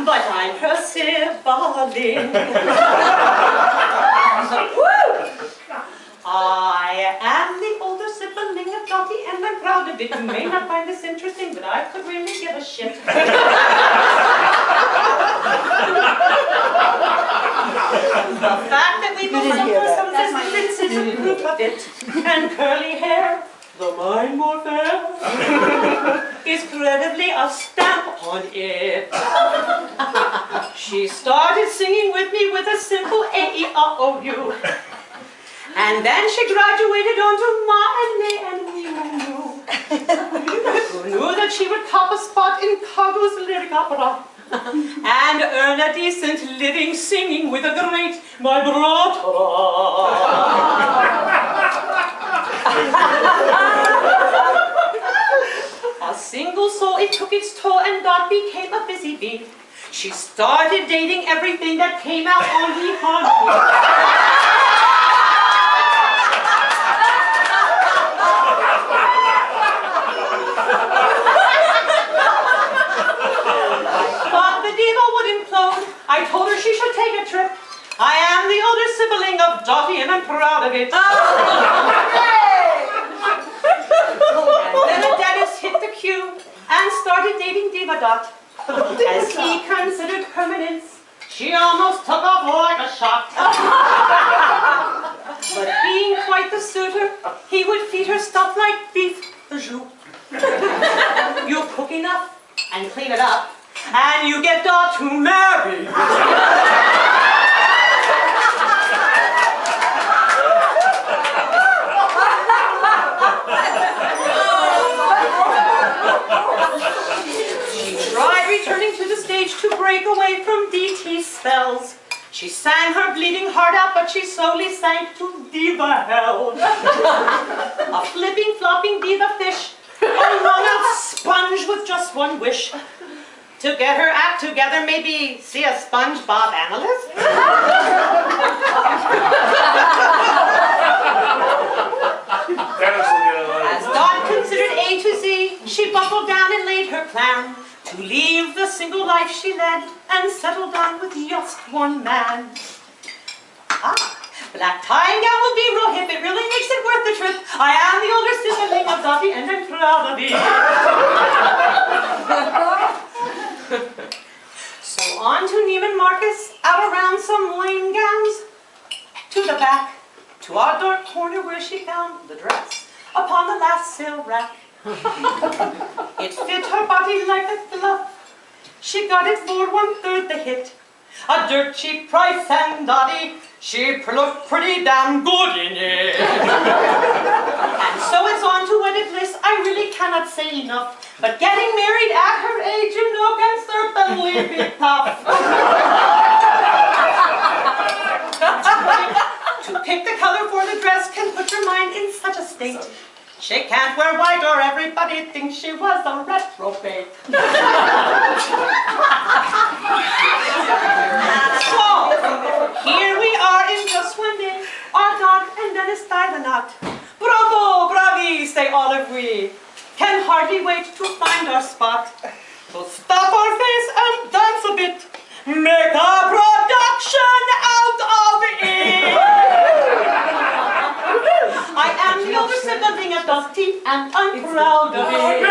but I'm her sibling. I am the older sibling of Dottie, and I'm proud of it. You may not find this interesting, but I could really give a shit. The fact that we both have some descendants is a proof of it, and curly hair, though mine more fair, is credibly a stamp on it. She started singing with me with a simple A-E-I-O-U. And then she graduated onto my and we knew. Who knew that she would cop a spot in Cago's lyric opera and earn a decent living singing with a great vibrato. A single soul, it took its toll, and Dot became a busy bee. She started dating everything that came out on the honey. I told her she should take a trip. I am the older sibling of Dottie, and I'm proud of it. And then the dentist hit the cue and started dating Diva Dot. As he considered permanence, she almost took off like a shot. But being quite the suitor, he would feed her stuff like beef jus. You cook enough and clean it up, and you get Dot to marry. She tried returning to the stage to break away from DT's spells. She sang her bleeding heart out, but she slowly sank to diva hell. A flipping, flopping diva fish, a wrung-out sponge with just one wish. To get her act together, maybe see a SpongeBob analyst? As Dot considered A to Z, she buckled down and laid her plan to leave the single life she led and settle down with just one man. Black tie and gown will be real hip. It really makes it worth the trip. I am the older sibling of Dottie, and I'm proud of it. So on to Neiman Marcus, out around some lame gowns, to the back, to our dark corner where she found the dress upon the last sale rack. It fit her body like a glove. She got it for 1/3 the hit. A dirt cheap price, and Dottie, she looked pretty damn good in it. And so it's on to wedded bliss. I really cannot say enough. But getting married at her age, you know, can certainly be tough. To pick the color for the dress can put your mind in such a state. She can't wear white or everybody thinks she was a reprobate. So, here we are in just one day. Our Dot and Dennis tie the knot. Bravo, bravi, say all of we. Can hardly wait to find our spot. To stop our face and dance a bit. Make a production out of it. I am the older sibling of Dottie, and I'm proud of it.